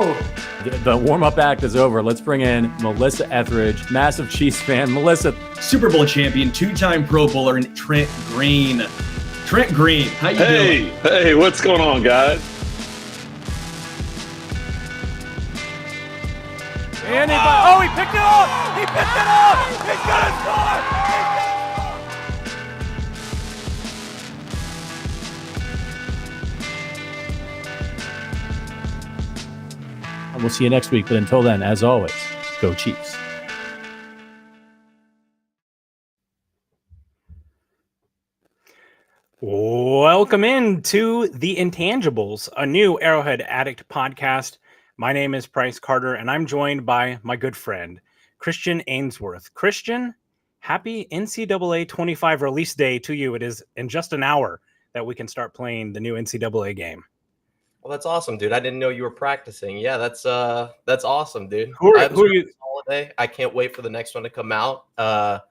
go! The warm-up act is over. Let's bring in Melissa Etheridge, massive Chiefs fan. Melissa. Super Bowl champion, two-time Pro Bowler, and Trent Green. Trent Green, how you doing? Hey, what's going on, guys? And he picked it up! He picked it up! He's gonna score! And we'll see you next week. But until then, as always, go Chiefs. Welcome in to the Intangibles, a new Arrowhead Addict podcast. My name is Bryce Carter, and I'm joined by my good friend, Christian Ainsworth. Christian, happy NCAA 25 release day to you. It is in just an hour that we can start playing the new NCAA game. Well, that's awesome, dude. I didn't know you were practicing. Yeah, that's awesome, dude. Who are you? Holiday. I can't wait for the next one to come out. I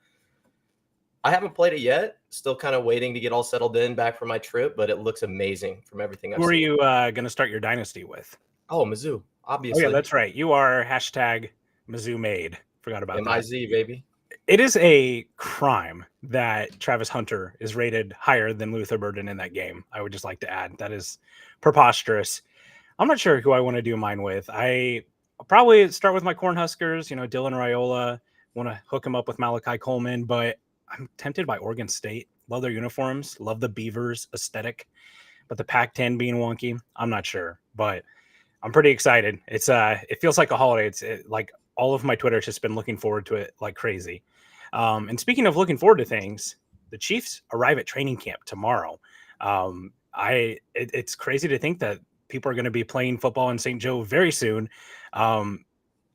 haven't played it yet. Still kind of waiting to get all settled in back from my trip, but it looks amazing from everything I've seen. Who are you going to start your dynasty with? Oh, Mizzou, obviously. Oh, yeah, that's right. You are hashtag Mizzou made. Forgot about that. MIZ, baby. It is a crime that Travis Hunter is rated higher than Luther Burden in that game. I would just like to add that is preposterous. I'm not sure who I want to do mine with. I'll probably start with my Cornhuskers, Dylan Raiola. Want to hook him up with Malachi Coleman, but I'm tempted by Oregon State. Love their uniforms. Love the Beavers aesthetic, but the Pac-10 being wonky, I'm not sure, but I'm pretty excited. It feels like a holiday. It's like all of my Twitter has just been looking forward to it like crazy. And speaking of looking forward to things, the Chiefs arrive at training camp tomorrow. It's crazy to think that people are going to be playing football in St. Joe very soon.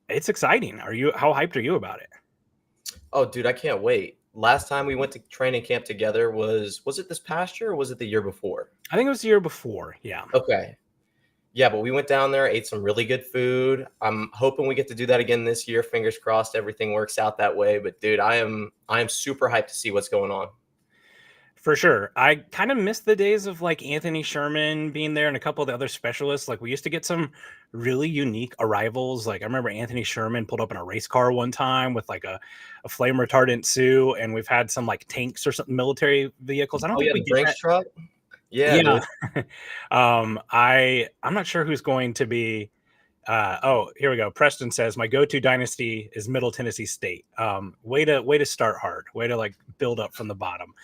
It's exciting. How hyped are you about it? Oh, dude, I can't wait. Last time we went to training camp together was it this past year or was it the year before? I think it was the year before. Yeah. Okay. Yeah, but we went down there, ate some really good food. I'm hoping we get to do that again this year. Fingers crossed everything works out that way. But dude, I am super hyped to see what's going on. For sure. I kind of miss the days of like Anthony Sherman being there and a couple of the other specialists. Like we used to get some really unique arrivals. Like I remember Anthony Sherman pulled up in a race car one time with like a flame retardant suit, and we've had some like tanks or something, military vehicles. I don't think we the drinks truck. Yeah. I'm not sure who's going to be. Here we go. Preston says my go-to dynasty is Middle Tennessee State. Way to start hard. Way to like build up from the bottom.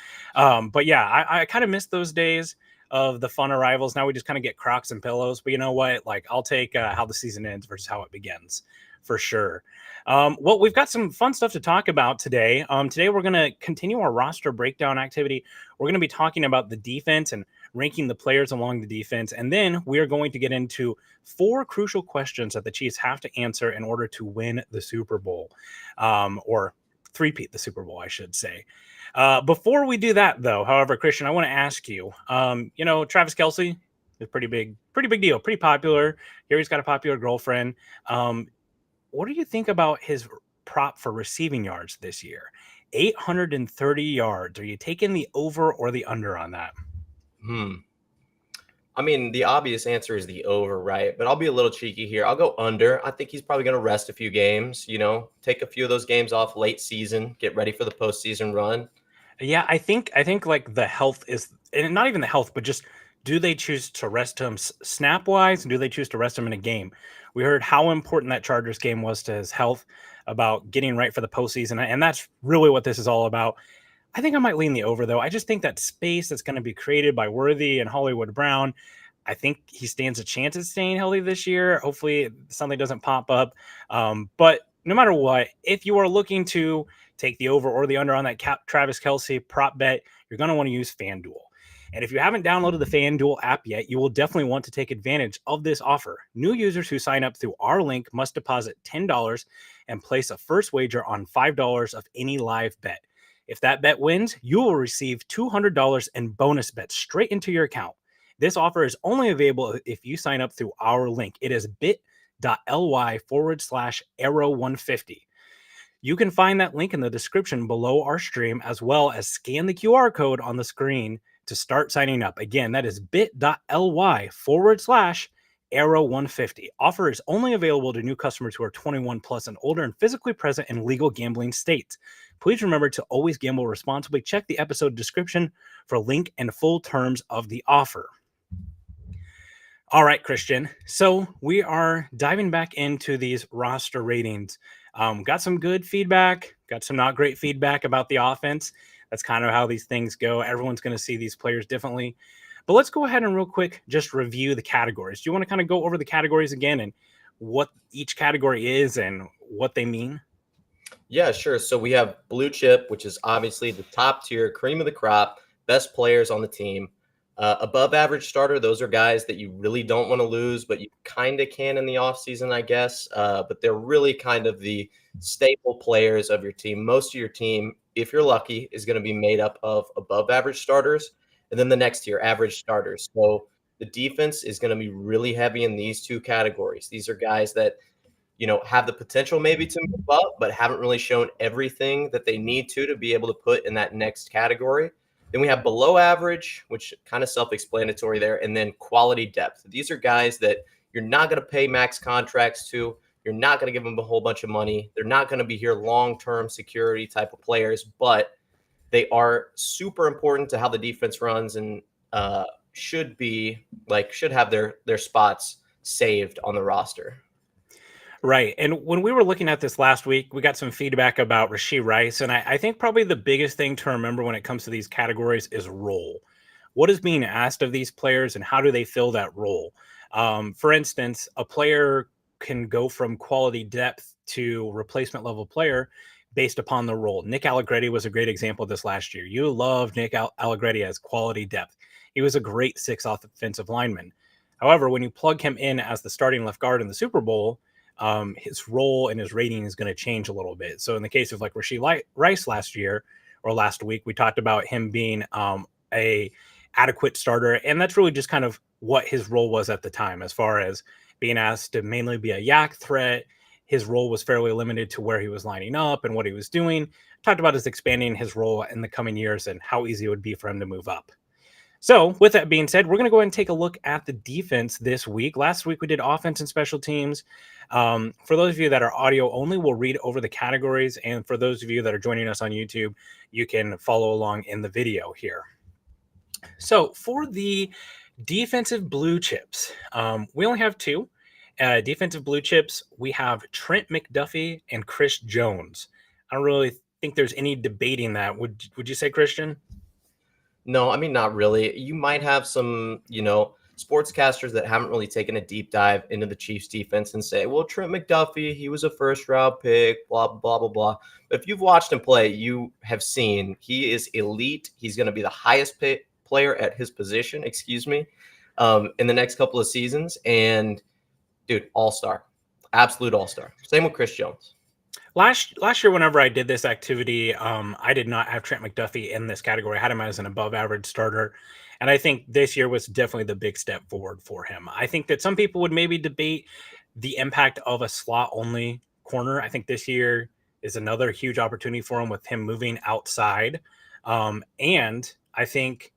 But yeah, I kind of miss those days of the fun arrivals. Now we just kind of get Crocs and pillows. But you know what? Like I'll take how the season ends versus how it begins for sure. Well, we've got some fun stuff to talk about today. Today we're going to continue our roster breakdown activity. We're going to be talking about the defense and ranking the players along the defense. And then we are going to get into 4 crucial questions that the Chiefs have to answer in order to win the Super Bowl, or three-peat the Super Bowl, I should say. Before we do that, though, however, Christian, I want to ask you, Travis Kelce is a pretty big deal, pretty popular. Here he's got a popular girlfriend. What do you think about his prop for receiving yards this year? 830 yards. Are you taking the over or the under on that? I mean, the obvious answer is the over, right? But I'll be a little cheeky here. I'll go under. I think he's probably going to rest a few games, take a few of those games off late season, get ready for the postseason run. Yeah, I think like the health is, and not even the health, but just do they choose to rest him snap-wise, and do they choose to rest him in a game? We heard how important that Chargers game was to his health, about getting right for the postseason, and that's really what this is all about. I think I might lean the over, though. I just think that space that's going to be created by Worthy and Hollywood Brown, I think he stands a chance at staying healthy this year. Hopefully something doesn't pop up. But no matter what, if you are looking to take the over or the under on that Travis Kelce prop bet, you're going to want to use FanDuel. And if you haven't downloaded the FanDuel app yet, you will definitely want to take advantage of this offer. New users who sign up through our link must deposit $10 and place a first wager on $5 of any live bet. If that bet wins, you will receive $200 in bonus bets straight into your account. This offer is only available if you sign up through our link. It is bit.ly/arrow150. You can find that link in the description below our stream, as well as scan the QR code on the screen to start signing up. Again, that is bit.ly/arrow150. Arrow 150. Offer is only available to new customers who are 21 plus and older and physically present in legal gambling states. Please remember to always gamble responsibly. Check the episode description for a link and full terms of the offer. All right, Christian. So we are diving back into these roster ratings. Got some good feedback, got some not great feedback about the offense. That's kind of how these things go. Everyone's going to see these players differently. But let's go ahead and real quick just review the categories. Do you want to kind of go over the categories again and what each category is and what they mean? Yeah, sure. So we have blue chip, which is obviously the top tier, cream of the crop, best players on the team. Above average starter, those are guys that you really don't want to lose, but you kind of can in the offseason, I guess. But they're really kind of the staple players of your team. Most of your team, if you're lucky, is going to be made up of above average starters. And then the next tier, average starters. So the defense is going to be really heavy in these two categories. These are guys that, have the potential maybe to move up, but haven't really shown everything that they need to be able to put in that next category. Then we have below average, which kind of self-explanatory there, and then quality depth. These are guys that you're not going to pay max contracts to. You're not going to give them a whole bunch of money. They're not going to be here long-term security type of players, but they are super important to how the defense runs and should have their spots saved on the roster. Right. And when we were looking at this last week, we got some feedback about Rashee Rice. And I think probably the biggest thing to remember when it comes to these categories is role. What is being asked of these players and how do they fill that role? For instance, a player can go from quality depth to replacement level player based upon the role. Nick Allegretti was a great example of this last year. You loved Nick Allegretti as quality depth. He was a great 6 offensive lineman. However, when you plug him in as the starting left guard in the Super Bowl, his role and his rating is going to change a little bit. So in the case of like Rashee Rice last year or last week, we talked about him being a adequate starter. And that's really just kind of what his role was at the time, as far as being asked to mainly be a yak threat. His role was fairly limited to where he was lining up and what he was doing. Talked about his expanding his role in the coming years and how easy it would be for him to move up. So with that being said, we're going to go ahead and take a look at the defense this week. Last week, we did offense and special teams. For those of you that are audio only, we'll read over the categories. And for those of you that are joining us on YouTube, you can follow along in the video here. So for the defensive blue chips, we only have 2. Defensive blue chips, we have Trent McDuffie and Chris Jones. I don't really think there's any debating that. Would you say, Christian? No, I mean, not really. You might have some, sportscasters that haven't really taken a deep dive into the Chiefs defense and say, well, Trent McDuffie, he was a first-round pick, blah, blah, blah, blah. But if you've watched him play, you have seen he is elite. He's going to be the highest paid player at his position, in the next couple of seasons. And, dude, all-star. Absolute all-star. Same with Chris Jones. Last year, whenever I did this activity, I did not have Trent McDuffie in this category. I had him as an above-average starter. And I think this year was definitely the big step forward for him. I think that some people would maybe debate the impact of a slot-only corner. I think this year is another huge opportunity for him with him moving outside. And I think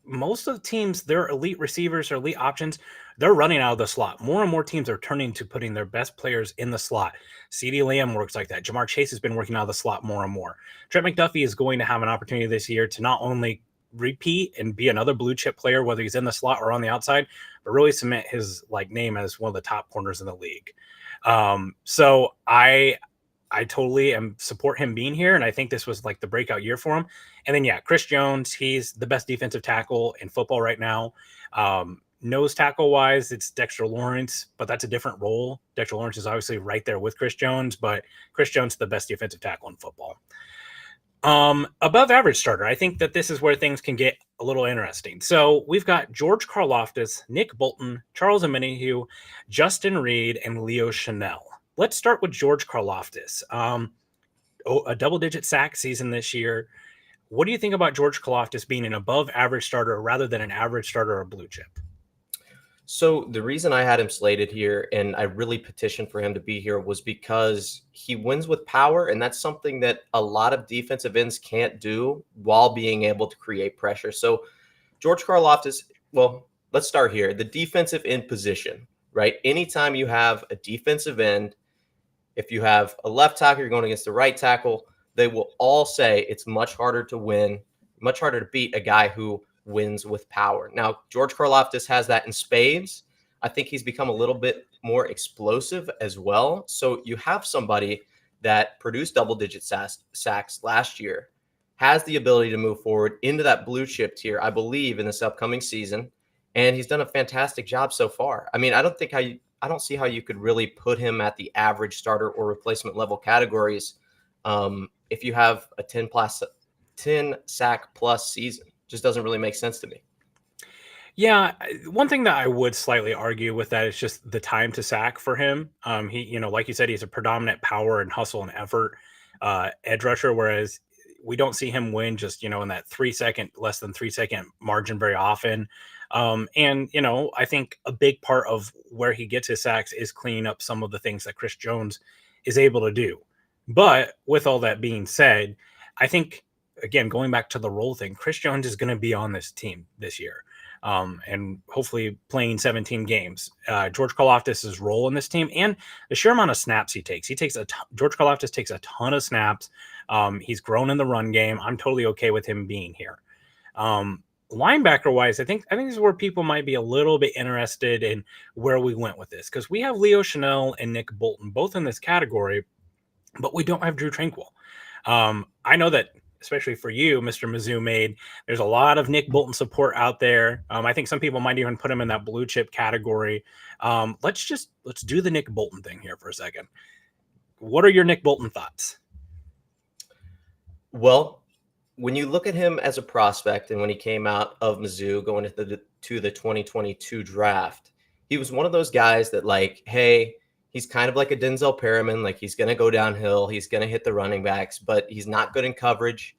most of the teams, their elite receivers or elite options, they're running out of the slot. More and more teams are turning to putting their best players in the slot. CeeDee Lamb works like that. Jamar Chase has been working out of the slot more and more. Trent McDuffie is going to have an opportunity this year to not only repeat and be another blue chip player, whether he's in the slot or on the outside, but really cement his name as one of the top corners in the league. So I totally support him being here, and I think this was the breakout year for him. And then, Chris Jones, he's the best defensive tackle in football right now. Nose tackle-wise, it's Dexter Lawrence, but that's a different role. Dexter Lawrence is obviously right there with Chris Jones, but Chris Jones is the best defensive tackle in football. Above average starter, I think that this is where things can get a little interesting. So we've got George Karlaftis, Nick Bolton, Charles Omenihu, Justin Reed, and Leo Chanel. Let's start with George Karlaftis. A double-digit sack season this year. What do you think about George Karlaftis being an above-average starter rather than an average starter or blue chip? So the reason I had him slated here and I really petitioned for him to be here was because he wins with power, and that's something that a lot of defensive ends can't do while being able to create pressure. So George Karlaftis, well, let's start here. The defensive end position, right? Anytime you have a defensive end, if you have a left tackle, you're going against the right tackle, they will all say it's much harder to win, much harder to beat a guy who wins with power. Now, George Karlaftis has that in spades. I think he's become a little bit more explosive as well. So you have somebody that produced double-digit sacks last year, has the ability to move forward into that blue chip tier, I believe, in this upcoming season. And he's done a fantastic job so far. I mean, I don't see how you could really put him at the average starter or replacement level categories if you have a 10 sack plus season. Just doesn't really make sense to me. Yeah, one thing that I would slightly argue with that is just the time to sack for him. He, like you said, he's a predominant power and hustle and effort edge rusher, whereas we don't see him win just, in that less than 3 second margin very often. And I think a big part of where he gets his sacks is cleaning up some of the things that Chris Jones is able to do. But with all that being said, I think, again, going back to the role thing, Chris Jones is going to be on this team this year. And hopefully playing 17 games. George Karlaftis' role in this team and the sheer amount of snaps he takes. George Karlaftis takes a ton of snaps. He's grown in the run game. I'm totally okay with him being here. Linebacker wise, I think this is where people might be a little bit interested in where we went with this, because we have Leo Chenal and Nick Bolton both in this category, but we don't have Drew Tranquil. I know that, especially for you, Mr. Mizzou Made, there's a lot of Nick Bolton support out there. I think some people might even put him in that blue chip category. Let's do the Nick Bolton thing here for a second. What are your Nick Bolton thoughts? Well, when you look at him as a prospect and when he came out of Mizzou going to the 2022 draft, he was one of those guys that, like, hey, he's kind of like a Denzel Perriman. Like, he's going to go downhill. He's going to hit the running backs, but he's not good in coverage.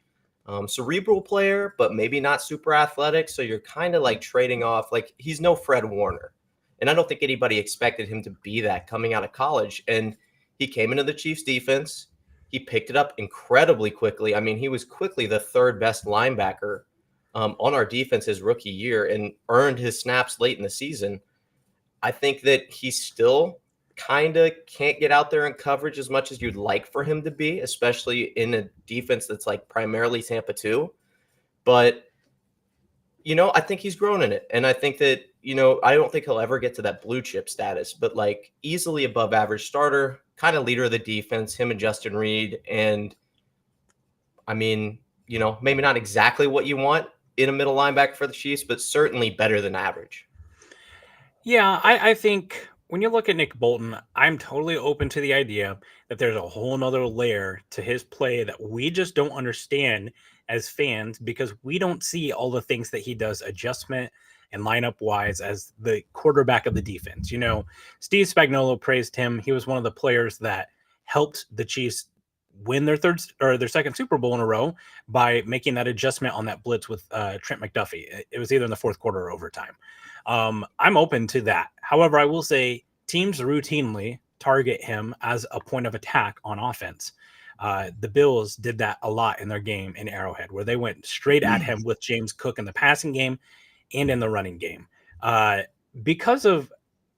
Cerebral player, but maybe not super athletic. So you're kind of like trading off. Like, he's no Fred Warner. And I don't think anybody expected him to be that coming out of college. And he came into the Chiefs defense. He picked it up incredibly quickly. I mean, he was quickly the third best linebacker on our defense his rookie year and earned his snaps late in the season. I think that he's still kind of can't get out there in coverage as much as you'd like for him to be, especially in a defense that's like primarily Tampa 2. But, I think he's grown in it. And I think that, I don't think he'll ever get to that blue chip status, but like easily above average starter, kind of leader of the defense, him and Justin Reed. And I mean, maybe not exactly what you want in a middle linebacker for the Chiefs, but certainly better than average. Yeah, I think when you look at Nick Bolton, I'm totally open to the idea that there's a whole nother layer to his play that we just don't understand as fans, because we don't see all the things that he does adjustment and lineup wise as the quarterback of the defense. Steve Spagnuolo praised him. He was one of the players that helped the Chiefs win their second Super Bowl in a row by making that adjustment on that blitz with Trent McDuffie. It was either in the fourth quarter or overtime. I'm open to that. However, I will say teams routinely target him as a point of attack on offense. The Bills did that a lot in their game in Arrowhead, where they went straight at him with James Cook in the passing game and in the running game. Because of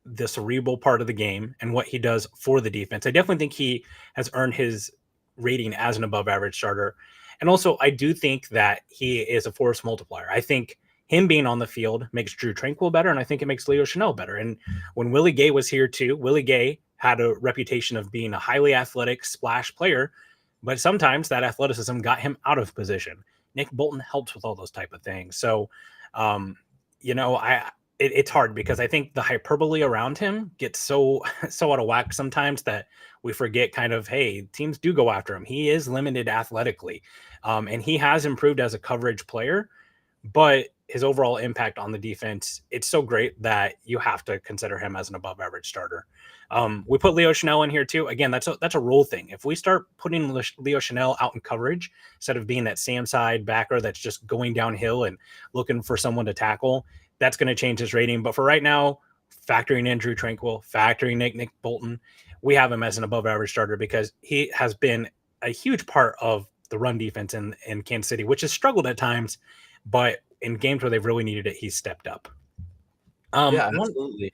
the cerebral part of the game and what he does for the defense, I definitely think he has earned his rating as an above average starter. And also, I do think that he is a force multiplier. I think him being on the field makes Drew Tranquil better, and I think it makes Leo Chenal better. And when Willie Gay was here too, Willie Gay had a reputation of being a highly athletic splash player, but sometimes that athleticism got him out of position. Nick Bolton helps with all those type of things. So, it's hard because I think the hyperbole around him gets so out of whack sometimes that we forget kind of, hey, teams do go after him. He is limited athletically, and he has improved as a coverage player, but his overall impact on the defense, it's so great that you have to consider him as an above average starter. We put Leo Chenal in here too. Again, that's a role thing. If we start putting Leo Chenal out in coverage, instead of being that Sam side backer that's just going downhill and looking for someone to tackle, that's going to change his rating. But for right now, factoring in Drew Tranquil, factoring Nick Bolton, we have him as an above average starter because he has been a huge part of the run defense in Kansas City, which has struggled at times, but in games where they've really needed it, he's stepped up. Yeah, absolutely.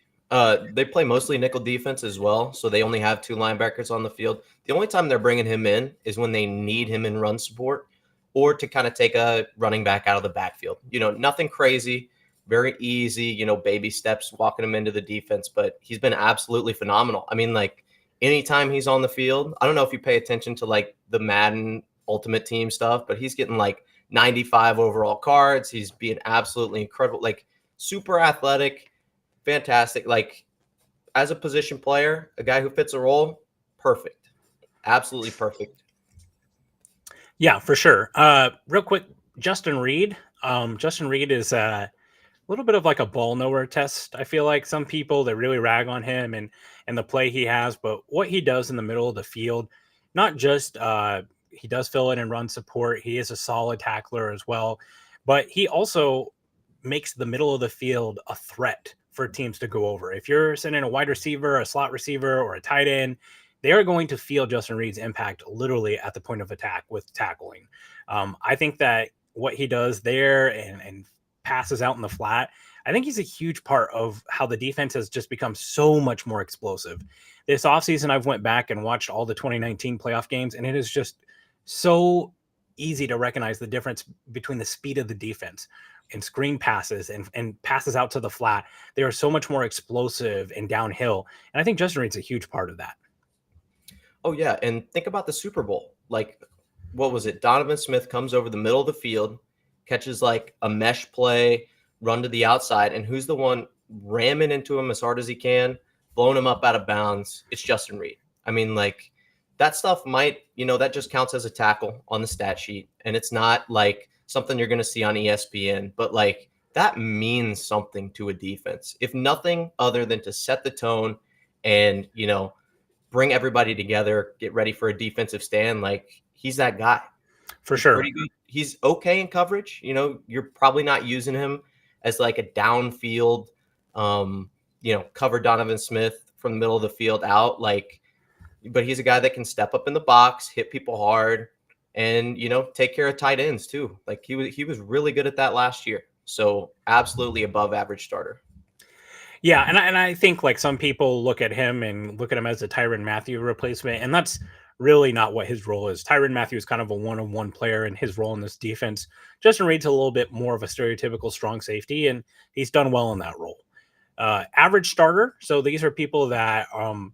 They play mostly nickel defense as well, so they only have 2 linebackers on the field. The only time they're bringing him in is when they need him in run support or to kind of take a running back out of the backfield. Nothing crazy, very easy, baby steps walking him into the defense, but he's been absolutely phenomenal. I mean, like anytime he's on the field, I don't know if you pay attention to like the Madden Ultimate Team stuff, but he's getting like 95 overall cards. He's being absolutely incredible, like super athletic. Fantastic. Like as a position player, a guy who fits a role, perfect. Absolutely perfect. Yeah, for sure. Real quick, Justin Reed. Justin Reed is a little bit of like a ball nowhere test. I feel like some people that really rag on him and the play he has, but what he does in the middle of the field, not just he does fill in and run support. He is a solid tackler as well, but he also makes the middle of the field a threat for teams to go over. If you're sending a wide receiver, a slot receiver, or a tight end, they are going to feel Justin Reed's impact literally at the point of attack with tackling. I think that what he does there and passes out in the flat, I think he's a huge part of how the defense has just become so much more explosive. This offseason, I've went back and watched all the 2019 playoff games, and it is just so easy to recognize the difference between the speed of the defense and screen passes and passes out to the flat. They are so much more explosive and downhill. And I think Justin Reed's a huge part of that. Oh, yeah. And think about the Super Bowl. Like, what was it? Donovan Smith comes over the middle of the field, catches like a mesh play, run to the outside. And who's the one ramming into him as hard as he can, blowing him up out of bounds? It's Justin Reed. I mean, like, that stuff might, that just counts as a tackle on the stat sheet. And it's not like something you're going to see on ESPN, but like that means something to a defense, if nothing other than to set the tone and, bring everybody together, get ready for a defensive stand. Like he's that guy. For sure. Pretty good. He's okay in coverage. You're probably not using him as like a downfield, cover Donovan Smith from the middle of the field out. But he's a guy that can step up in the box, hit people hard, and take care of tight ends too. Like he was really good at that last year. So absolutely above average starter. Yeah, and I think like some people look at him as a Tyrann Mathieu replacement, and that's really not what his role is. Tyrann Mathieu is kind of a one-on-one player in his role in this defense. Justin Reed's a little bit more of a stereotypical strong safety, and he's done well in that role. Average starter. So these are people that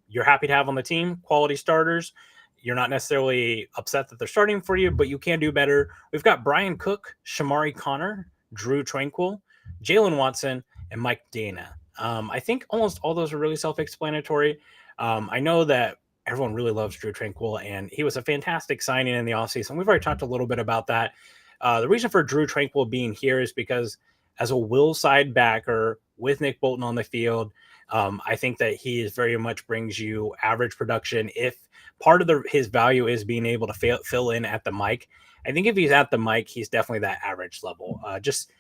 you're happy to have on the team, quality starters. You're not necessarily upset that they're starting for you, but you can do better. We've got Brian Cook, Shamari Connor, Drew Tranquill, Jalen Watson, and Mike Dana. I think almost all those are really self-explanatory. I know that everyone really loves Drew Tranquill, and he was a fantastic signing in the offseason. We've already talked a little bit about that. The reason for Drew Tranquill being here is because as a will side backer with Nick Bolton on the field, I think that he is very much brings you average production. If part of his value is being able to fill in at the mic, I think if he's at the mic, he's definitely that average level. Just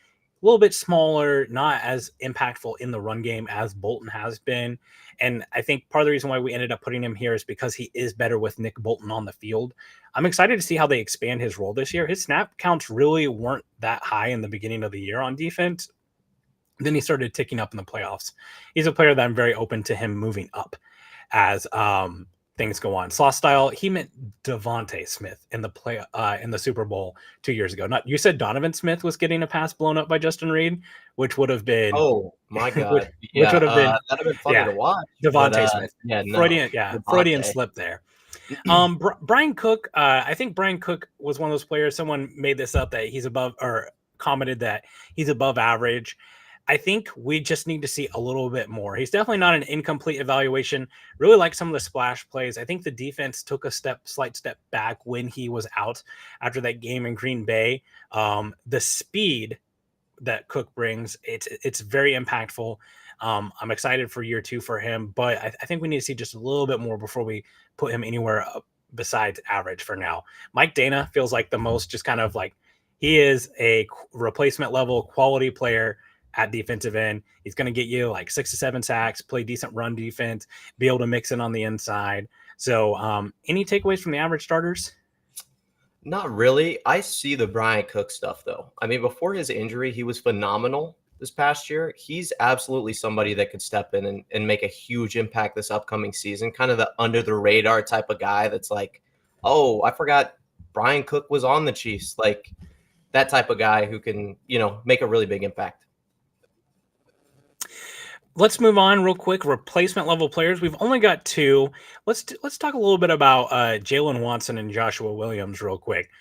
a little bit smaller, not as impactful in the run game as Bolton has been. And I think part of the reason why we ended up putting him here is because he is better with Nick Bolton on the field. I'm excited to see how they expand his role this year. His snap counts really weren't that high in the beginning of the year on defense. Then he started ticking up in the playoffs. He's a player that I'm very open to him moving up as things go on. Sloth style, he meant Devontae Smith in the Super Bowl 2 years ago. Not you said Donovan Smith was getting a pass blown up by Justin Reed, which would have been my god, which would have been that'd have been funny to watch. Devontae Smith, Freudian slip there. Brian Cook, I think Brian Cook was one of those players. Someone made this up that he's above or commented that he's above average. I think we just need to see a little bit more. He's definitely not an incomplete evaluation. Really like some of the splash plays. I think the defense took a slight step back when he was out after that game in Green Bay. The speed that Cook brings, it's very impactful. I'm excited for year 2 for him, but I think we need to see just a little bit more before we put him anywhere besides average for now. Mike Dana feels like the most just kind of like he is a replacement level quality player at defensive end. He's going to get you like 6 to 7 sacks, play decent run defense, be able to mix in on the inside. So any takeaways from the average starters? Not really. I see the Brian Cook stuff though. I mean, before his injury, he was phenomenal. this past year. He's absolutely somebody that could step in and make a huge impact this upcoming season. Kind of the under the radar type of guy that's like, oh, I forgot Brian Cook was on the Chiefs. Like that type of guy who can, make a really big impact. Let's move on real quick. Replacement level players. We've only got two. Let's talk a little bit about Jalen Watson and Joshua Williams real quick.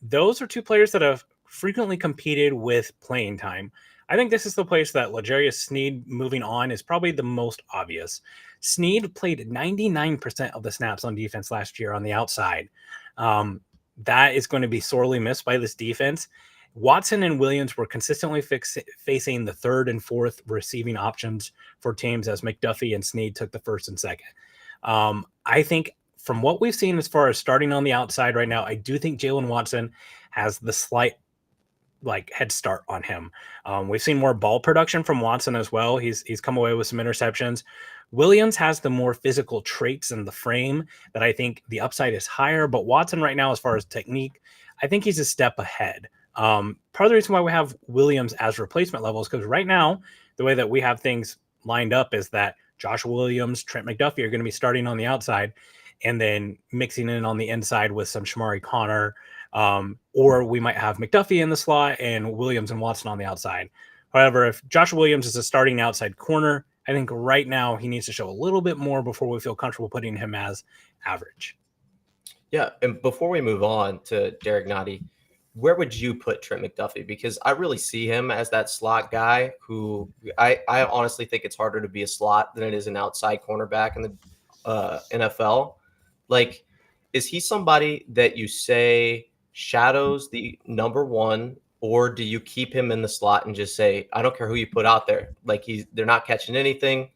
Those are two players that have frequently competed with playing time. I think this is the place that L'Jarius Sneed moving on is probably the most obvious. Sneed played 99% of the snaps on defense last year on the outside. That is going to be sorely missed by this defense. Watson and Williams were consistently facing the third and fourth receiving options for teams as McDuffie and Sneed took the first and second. I think from what we've seen as far as starting on the outside right now, I do think Jalen Watson has the slight head start on him. We've seen more ball production from Watson as well. He's come away with some interceptions. Williams has the more physical traits in the frame that I think the upside is higher, but Watson right now, as far as technique, I think he's a step ahead. Part of the reason why we have Williams as replacement levels, because right now, the way that we have things lined up is that Joshua Williams, Trent McDuffie are going to be starting on the outside and then mixing in on the inside with some Shamari Connor, or we might have McDuffie in the slot and Williams and Watson on the outside. However, if Joshua Williams is a starting outside corner, I think right now he needs to show a little bit more before we feel comfortable putting him as average. Yeah, and before we move on to Derek Nottie, where would you put Trent McDuffie? Because I really see him as that slot guy who I honestly think it's harder to be a slot than it is an outside cornerback in the NFL. Like, is he somebody that you say shadows the number one, or do you keep him in the slot and just say, I don't care who you put out there. Like they're not catching anything.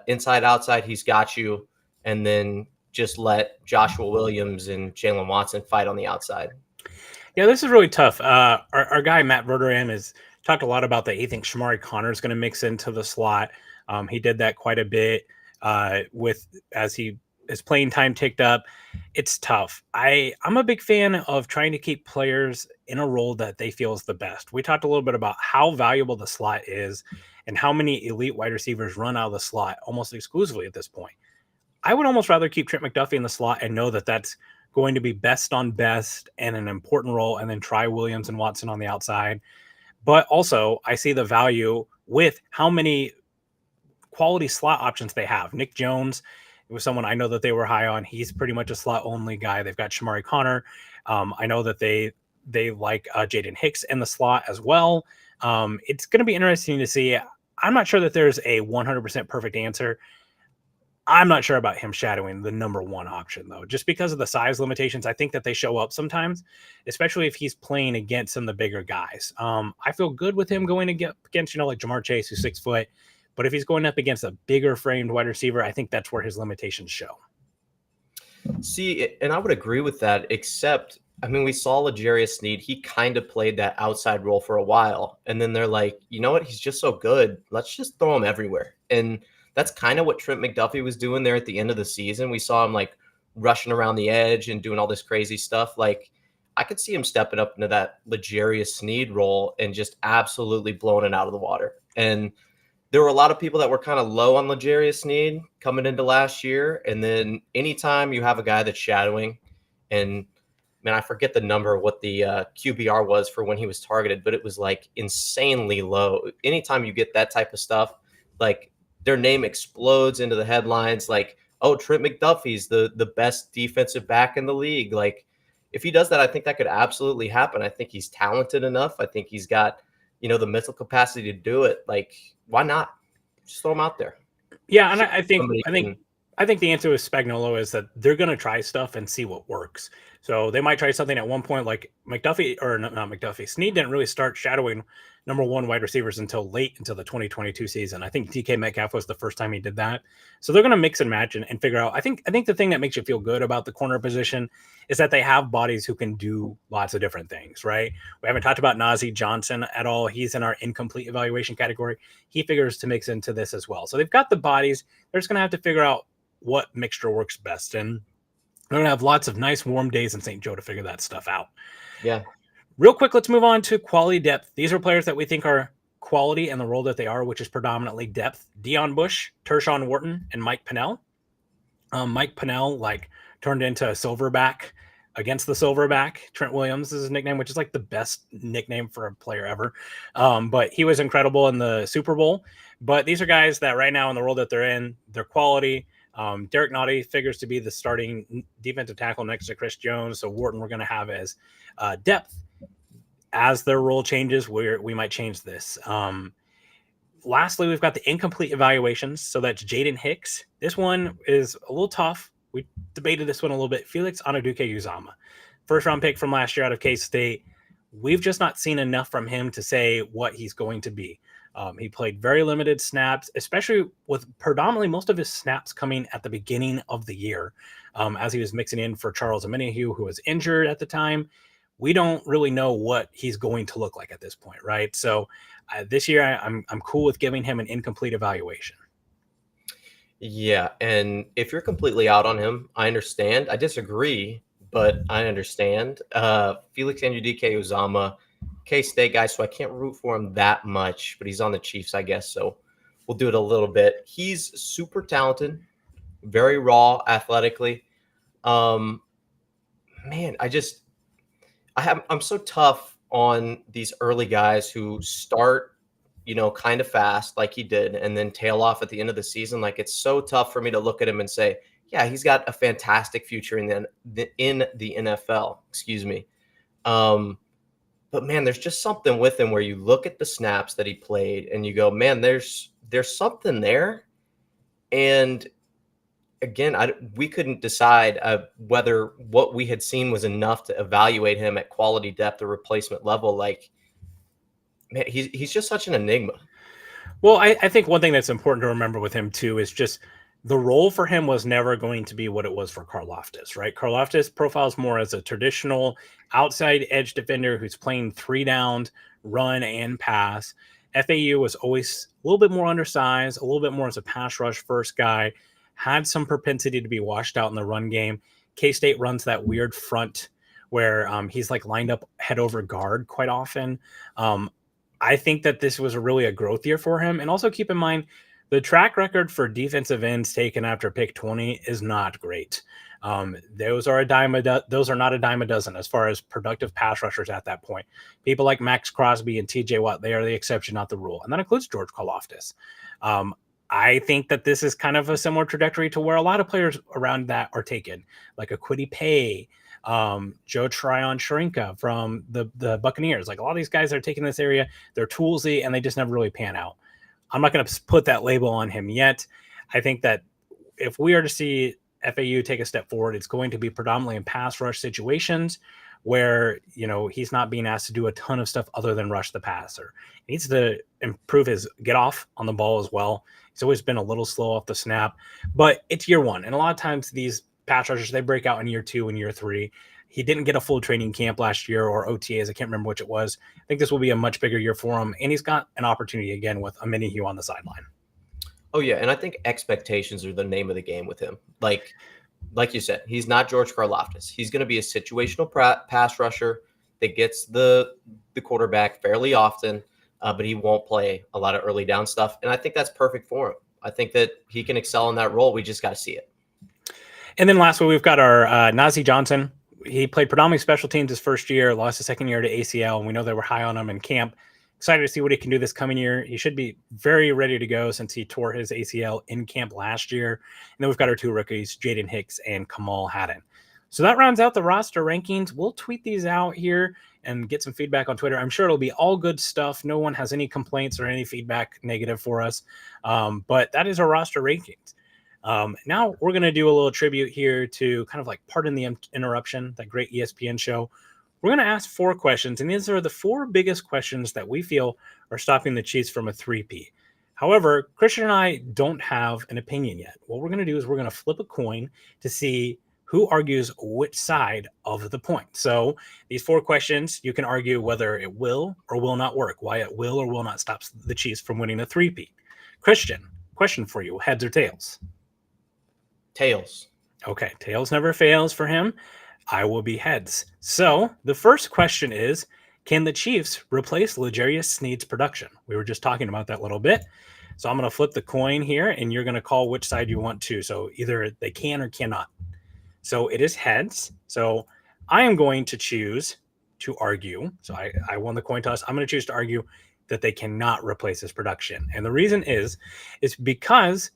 Inside, outside, he's got you. And then just let Joshua Williams and Jalen Watson fight on the outside. Yeah, this is really tough. Our guy, Matt Verderam, has talked a lot about that. He thinks Shamari Connor is going to mix into the slot. He did that quite a bit as his playing time ticked up. It's tough. I'm a big fan of trying to keep players in a role that they feel is the best. We talked a little bit about how valuable the slot is and how many elite wide receivers run out of the slot almost exclusively at this point. I would almost rather keep Trent McDuffie in the slot and know that that's going to be best on best and an important role, and then try Williams and Watson on the outside. But also, I see the value with how many quality slot options they have. Nick Jones, it was someone I know that they were high on. He's pretty much a slot only guy. They've got Shamari Connor. I know that they like Jaden Hicks in the slot as well. It's going to be interesting to see. I'm not sure that there's a 100% perfect answer. I'm not sure about him shadowing the number one option, though, just because of the size limitations. I think that they show up sometimes, especially if he's playing against some of the bigger guys. I feel good with him going against, like Jamar Chase, who's 6 foot. But if he's going up against a bigger framed wide receiver, I think that's where his limitations show. See, and I would agree with that, except, we saw L'Jarius Sneed. He kind of played that outside role for a while. And then they're like, you know what? He's just so good. Let's just throw him everywhere. And that's kind of what Trent McDuffie was doing there at the end of the season. We saw him rushing around the edge and doing all this crazy stuff. I could see him stepping up into that L'Jarius Sneed role and just absolutely blowing it out of the water. And there were a lot of people that were kind of low on L'Jarius Sneed coming into last year. And then anytime you have a guy that's shadowing, and I forget the number, what the QBR was for when he was targeted, but it was insanely low. Anytime you get that type of stuff, their name explodes into the headlines. Oh, Trent McDuffie's the best defensive back in the league. If he does that, I think that could absolutely happen. I think he's talented enough. I think he's got, the mental capacity to do it. Why not? Just throw him out there. Yeah, and I think the answer with Spagnuolo is that they're going to try stuff and see what works. So they might try something at one point, like McDuffie, or not McDuffie. Sneed didn't really start shadowing number one wide receivers until the 2022 season. I think DK Metcalf was the first time he did that. So they're going to mix and match and figure out. I think the thing that makes you feel good about the corner position is that they have bodies who can do lots of different things, right? We haven't talked about Najee Johnson at all. He's in our incomplete evaluation category. He figures to mix into this as well. So they've got the bodies. They're just going to have to figure out what mixture works best. And they're going to have lots of nice warm days in St. Joe to figure that stuff out. Yeah. Real quick, let's move on to quality depth. These are players that we think are quality and the role that they are, which is predominantly depth. Deion Bush, Tershawn Wharton, and Mike Pennell. Mike Pennell turned into a silverback against the silverback. Trent Williams is his nickname, which is like the best nickname for a player ever. But he was incredible in the Super Bowl. But these are guys that right now in the role that they're in, their quality. Derek Nottie figures to be the starting defensive tackle next to Chris Jones. So Wharton we're going to have as depth. As their role changes, we might change this. Lastly, we've got the incomplete evaluations. So that's Jaden Hicks. This one is a little tough. We debated this one a little bit. Felix Anaduke-Uzama, first round pick from last year out of K-State. We've just not seen enough from him to say what he's going to be. He played very limited snaps, especially with predominantly most of his snaps coming at the beginning of the year, as he was mixing in for Charles Omenihu, who was injured at the time. We don't really know what he's going to look like at this point, right? So this year, I'm cool with giving him an incomplete evaluation. Yeah, and if you're completely out on him, I understand. I disagree, but I understand. Felix Anaduke-Uzama, K-State guy, so I can't root for him that much, but he's on the Chiefs, I guess, so we'll do it a little bit. He's super talented, very raw athletically. Man, I'm so tough on these early guys who start, kind of fast like he did and then tail off at the end of the season. Like, it's so tough for me to look at him and say, yeah, he's got a fantastic future in the NFL, excuse me. But man, there's just something with him where you look at the snaps that he played and you go, man, there's something there. And again, we couldn't decide whether what we had seen was enough to evaluate him at quality depth or replacement level. Like, man, he's just such an enigma. Well, I think one thing that's important to remember with him too is just the role for him was never going to be what it was for Karlaftis, right? Karlaftis profiles more as a traditional outside edge defender who's playing 3 down, run and pass. FAU was always a little bit more undersized, a little bit more as a pass rush first guy, had some propensity to be washed out in the run game. K-State runs that weird front where he's lined up head over guard quite often. I think that this was really a growth year for him. And also keep in mind, the track record for defensive ends taken after pick 20 is not great. Those are not a dime a dozen as far as productive pass rushers at that point. People like Max Crosby and TJ Watt, they are the exception, not the rule. And that includes George Karlaftis. I think that this is kind of a similar trajectory to where a lot of players around that are taken, like a Kwity Paye, Joe Tryon-Shoyinka from the Buccaneers. Like, a lot of these guys that are taking this area, they're toolsy and they just never really pan out. I'm not going to put that label on him yet. I think that if we are to see FAU take a step forward, it's going to be predominantly in pass rush situations where, he's not being asked to do a ton of stuff other than rush the passer. He needs to improve his get off on the ball as well. He's always been a little slow off the snap, but it's year one. And a lot of times these pass rushers, they break out in year 2 and year 3. He didn't get a full training camp last year or OTAs. I can't remember which it was. I think this will be a much bigger year for him. And he's got an opportunity again with Omenihu on the sideline. Oh, yeah. And I think expectations are the name of the game with him. Like you said, he's not George Karlaftis. He's going to be a situational pass rusher that gets the quarterback fairly often, but he won't play a lot of early down stuff. And I think that's perfect for him. I think that he can excel in that role. We just got to see it. And then lastly, we've got our Najee Johnson. He played predominantly special teams his first year, lost his second year to ACL, and we know they were high on him in camp. Excited to see what he can do this coming year. He should be very ready to go since he tore his ACL in camp last year. And then we've got our 2 rookies, Jaden Hicks and Kamal Haddon. So that rounds out the roster rankings. We'll tweet these out here and get some feedback on Twitter. I'm sure it'll be all good stuff. No one has any complaints or any feedback negative for us. But that is our roster rankings. Now we're going to do a little tribute here to kind of Pardon the Interruption, that great ESPN show. We're going to ask 4 questions, and these are the 4 biggest questions that we feel are stopping the Chiefs from a 3-peat. However, Christian and I don't have an opinion yet. What we're going to do is we're going to flip a coin to see who argues which side of the point. So these 4 questions, you can argue whether it will or will not work, why it will or will not stop the Chiefs from winning a 3-peat. Christian, question for you, heads or tails? Tails. Okay, tails never fails for him. I will be heads. So the first question is, Can the Chiefs replace L'Jarius Sneed's production? We were just talking about that a little bit. So I'm going to flip the coin here, and you're going to call which side you want to. So either they can or cannot. So it is heads. So I am going to choose to argue. So I won the coin toss. I'm going to choose to argue that they cannot replace his production. And the reason is because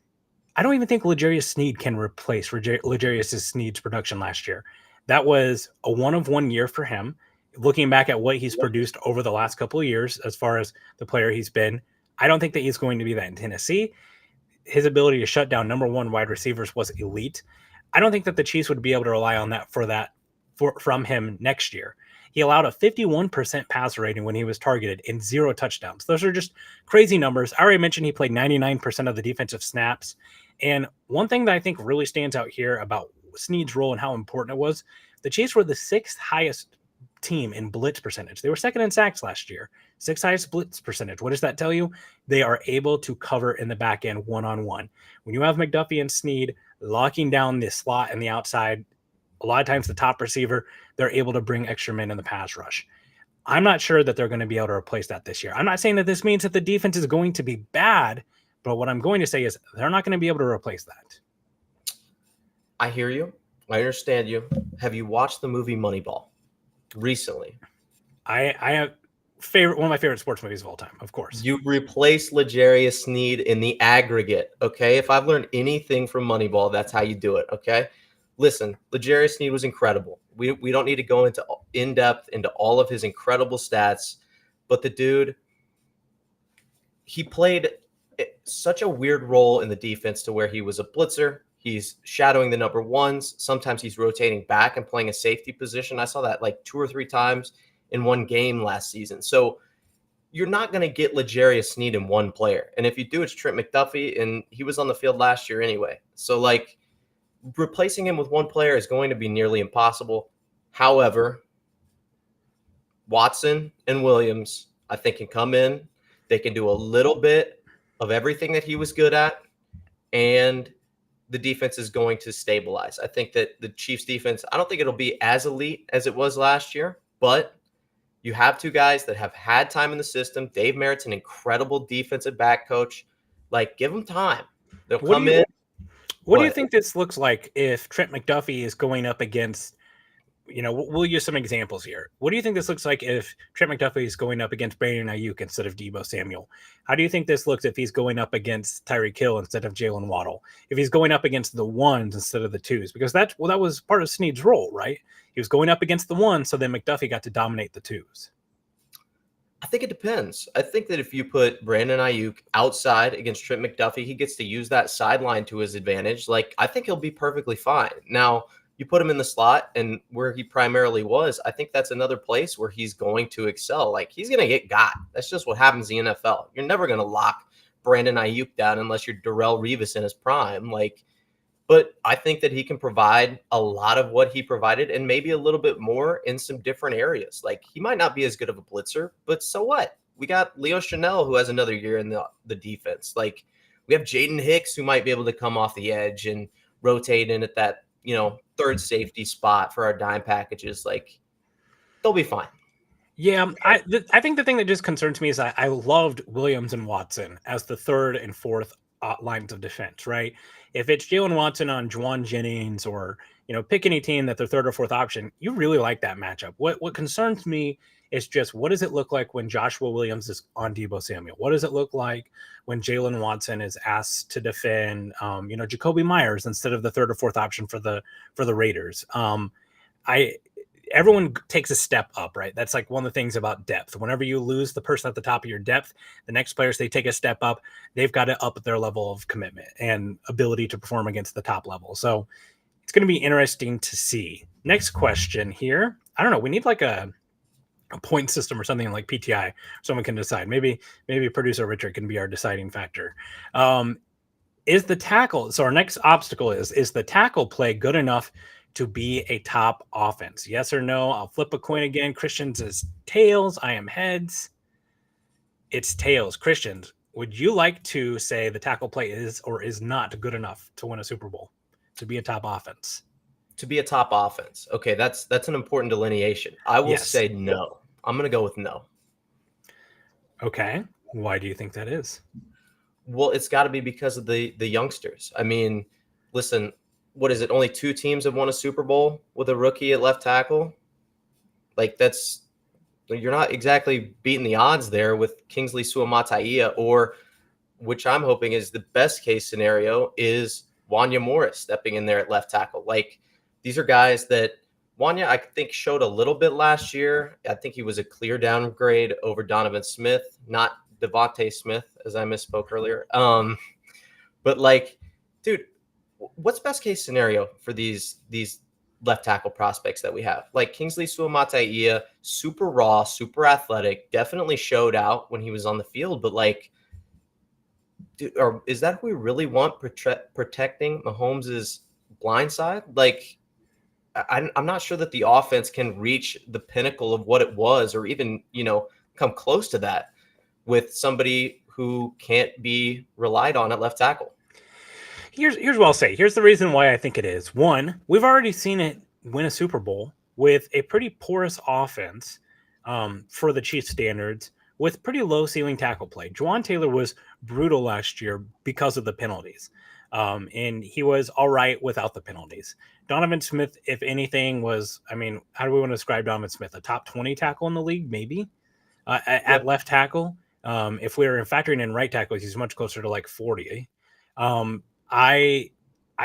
I don't even think L'Jarius Sneed can replace L'Jarius Sneed's production last year. That was a 1-of-1 year for him. Looking back at what he's produced over the last couple of years, as far as the player he's been, I don't think that he's going to be that in Tennessee. His ability to shut down number one wide receivers was elite. I don't think that the Chiefs would be able to rely on that from him next year. He allowed a 51% passer rating when he was targeted and 0 touchdowns. Those are just crazy numbers. I already mentioned he played 99% of the defensive snaps. And one thing that I think really stands out here about Sneed's role and how important it was, the Chiefs were the 6th highest team in blitz percentage. They were 2nd in sacks last year. 6th highest blitz percentage. What does that tell you? They are able to cover in the back end one-on-one. When you have McDuffie and Sneed locking down the slot and the outside, a lot of times the top receiver, they're able to bring extra men in the pass rush. I'm not sure that they're going to be able to replace that this year. I'm not saying that this means that the defense is going to be bad, but what I'm going to say is they're not going to be able to replace that. I hear you. I understand you. Have you watched the movie Moneyball recently? I have one of my favorite sports movies of all time, of course. You replace L'Jarius Sneed in the aggregate, okay? If I've learned anything from Moneyball, that's how you do it, okay? Listen, L'Jarius Sneed was incredible. We don't need to go in depth into all of his incredible stats, but the dude, he played such a weird role in the defense to where he was a blitzer. He's shadowing the number ones. Sometimes he's rotating back and playing a safety position. I saw that like 2 or 3 times in one game last season. So you're not going to get L'Jarius Sneed in one player. And if you do, it's Trent McDuffie, and he was on the field last year anyway. So like replacing him with one player is going to be nearly impossible. However, Watson and Williams, I think, can come in. They can do a little bit of everything that he was good at, and the defense is going to stabilize. I think that the Chiefs defense, I don't think it'll be as elite as it was last year, but you have 2 guys that have had time in the system. Dave Merritt's an incredible defensive back coach. Like, give them time. They'll come in. What do you think this looks like if Trent McDuffie is going up against, we'll use some examples here. What do you think this looks like if Trent McDuffie is going up against Brandon Ayuk instead of Deebo Samuel? How do you think this looks if he's going up against Tyreek Hill instead of Jalen Waddle? If he's going up against the ones instead of the twos? Because that was part of Sneed's role, right? He was going up against the ones, so then McDuffie got to dominate the twos. I think it depends. I think that if you put Brandon Ayuk outside against Trent McDuffie, he gets to use that sideline to his advantage. Like, I think he'll be perfectly fine. Now, you put him in the slot and where he primarily was, I think that's another place where he's going to excel. Like, he's going to get got. That's just what happens in the NFL. You're never going to lock Brandon Ayuk down unless you're Darrelle Revis in his prime. But I think that he can provide a lot of what he provided and maybe a little bit more in some different areas. Like, he might not be as good of a blitzer, but so what? We got Leo Chanel, who has another year in the defense. Like, we have Jaden Hicks, who might be able to come off the edge and rotate in at that, 3rd safety spot for our dime packages. Like, they'll be fine. Yeah, I think the thing that just concerns me is I loved Williams and Watson as the 3rd and 4th lines of defense, right? If it's Jalen Watson on Juwan Jennings or, pick any team that their 3rd or 4th option, you really like that matchup. What concerns me is just what does it look like when Joshua Williams is on Deebo Samuel? What does it look like when Jalen Watson is asked to defend, Jacoby Myers instead of the 3rd or 4th option for the Raiders? Everyone takes a step up, right? That's like one of the things about depth. Whenever you lose the person at the top of your depth, the next players, they take a step up. They've got to up their level of commitment and ability to perform against the top level. So it's going to be interesting to see. Next question here. I don't know. We need like a point system or something like PTI. Someone can decide. Maybe producer Richard can be our deciding factor. Is the tackle, so our next obstacle is the tackle play good enough to be a top offense? Yes or no? I'll flip a coin again. Christians is tails. I am heads. It's tails. Christians, would you like to say the tackle play is or is not good enough to win a Super Bowl, to be a top offense? To be a top offense. Okay, that's an important delineation. I will say no. I'm going to go with no. Okay. Why do you think that is? Well, it's got to be because of the youngsters. I mean, listen, what is it? Only 2 teams have won a Super Bowl with a rookie at left tackle. Like, you're not exactly beating the odds there with Kingsley Suamataia, or which I'm hoping is the best case scenario is Wanya Morris stepping in there at left tackle. Like, these are guys that Wanya, I think, showed a little bit last year. I think he was a clear downgrade over Donovan Smith, not Devontae Smith, as I misspoke earlier. But like, dude, what's best case scenario for these left tackle prospects that we have? Like Kingsley Suamataia, super raw, super athletic, definitely showed out when he was on the field. But like, dude, or is that who we really want protecting Mahomes' blind side? Like, I'm not sure that the offense can reach the pinnacle of what it was, or even, come close to that with somebody who can't be relied on at left tackle. Here's what I'll say. Here's the reason why I think it is. One, we've already seen it win a Super Bowl with a pretty porous offense for the Chiefs standards, with pretty low ceiling tackle play. Juwan Taylor was brutal last year because of the penalties. And he was all right without the penalties. Donovan Smith, if anything, was, how do we want to describe Donovan Smith? A top 20 tackle in the league, maybe, at left tackle. If we were factoring in right tackles, he's much closer to like 40. I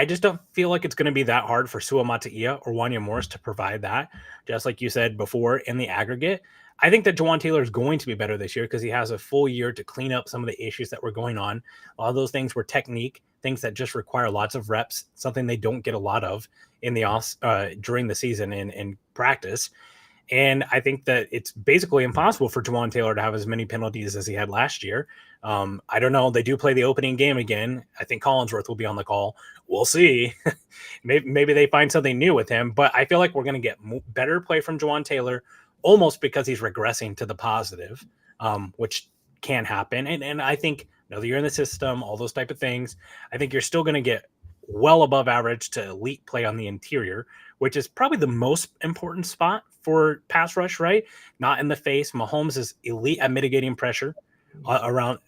just don't feel like it's going to be that hard for Suamataia or Wanya Morris to provide that. Just like you said before, in the aggregate, I think that Juwan Taylor is going to be better this year because he has a full year to clean up some of the issues that were going on. A lot of those things were technique, things that just require lots of reps, something they don't get a lot of in the during the season in practice. And I think that it's basically impossible for Juwan Taylor to have as many penalties as he had last year. I don't know. They do play the opening game again. I think Collinsworth will be on the call. We'll see. maybe they find something new with him. But I feel like we're going to get better play from Juwan Taylor, almost because he's regressing to the positive, which can happen. And I think now that you're in the system, all those type of things, I think you're still going to get well above average to elite play on the interior, which is probably the most important spot for pass rush, right? Not in the face. Mahomes is elite at mitigating pressure around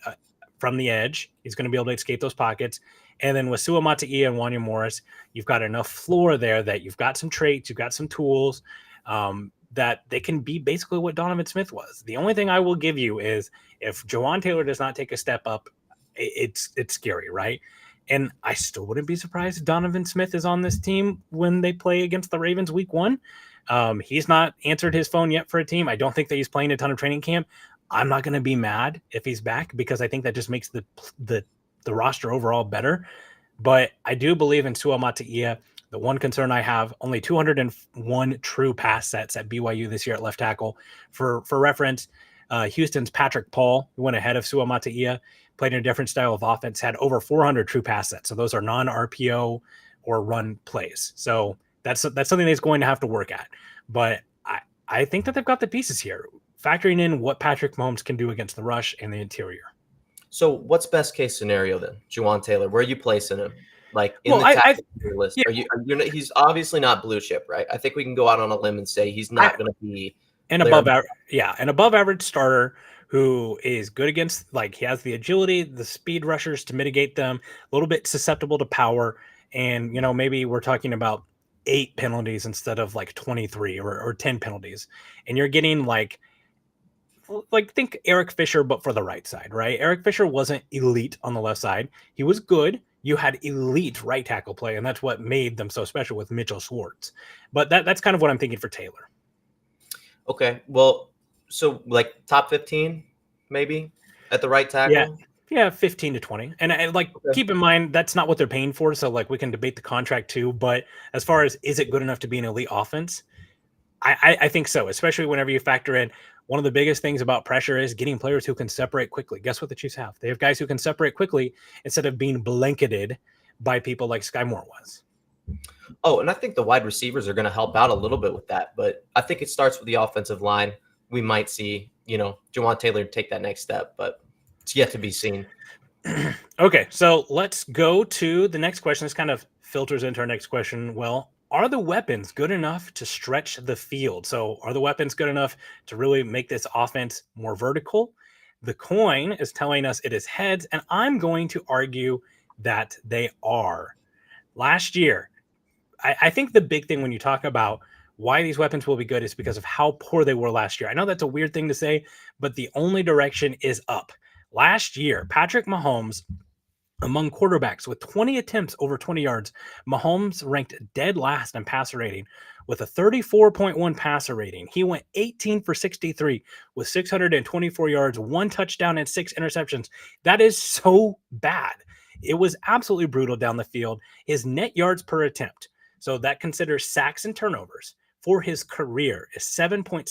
from the edge. He's going to be able to escape those pockets. And then with Suamataia and Wanya Morris, you've got enough floor there that you've got some traits, you've got some tools that they can be basically what Donovan Smith was. The only thing I will give you is if Juwan Taylor does not take a step up, it's scary, right? And I still wouldn't be surprised if Donovan Smith is on this team when they play against the Ravens week 1. He's not answered his phone yet for a team. I don't think that he's playing a ton of training camp. I'm not going to be mad if he's back because I think that just makes the roster overall better. But I do believe in Suamataia. The one concern I have, only 201 true pass sets at BYU this year at left tackle. For reference, Houston's Patrick Paul, who went ahead of Suamataia, played in a different style of offense, had over 400 true pass sets. So those are non-RPO or run plays. So that's something that's going to have to work at. But I think that they've got the pieces here, factoring in what Patrick Mahomes can do against the rush and the interior. So what's best case scenario then, Juwan Taylor? Where are you placing him? Like in the tackle list? Yeah. He's obviously not blue chip, right? I think we can go out on a limb and say he's not going to be an above average starter who is good against, like, he has the agility, the speed rushers to mitigate them, a little bit susceptible to power. And, maybe we're talking about 8 penalties instead of like 23 or 10 penalties. And you're getting like think Eric Fisher, but for the right side, right? Eric Fisher wasn't elite on the left side. He was good. You had elite right tackle play, and that's what made them so special with Mitchell Schwartz. But that's kind of what I'm thinking for Taylor. Okay. Well, so like top 15, maybe at the right tackle. Yeah, 15 to 20. And keep in mind, that's not what they're paying for. So like we can debate the contract too. But as far as is it good enough to be an elite offense? I think so, especially whenever you factor in one of the biggest things about pressure is getting players who can separate quickly. Guess what the Chiefs have? They have guys who can separate quickly instead of being blanketed by people like Sky Moore was. Oh, and I think the wide receivers are going to help out a little bit with that. But I think it starts with the offensive line. We might see, Juwan Taylor take that next step, but it's yet to be seen. Okay, so let's go to the next question. This kind of filters into our next question. Well, are the weapons good enough to stretch the field? So are the weapons good enough to really make this offense more vertical? The coin is telling us it is heads, and I'm going to argue that they are. Last year, I think the big thing when you talk about why these weapons will be good is because of how poor they were last year. I know that's a weird thing to say, but the only direction is up. Last year, Patrick Mahomes, among quarterbacks with 20 attempts over 20 yards, Mahomes ranked dead last in passer rating with a 34.1 passer rating. He went 18 for 63 with 624 yards, 1 touchdown, and 6 interceptions. That is so bad. It was absolutely brutal down the field. His net yards per attempt, so that considers sacks and turnovers, for his career is 7.64.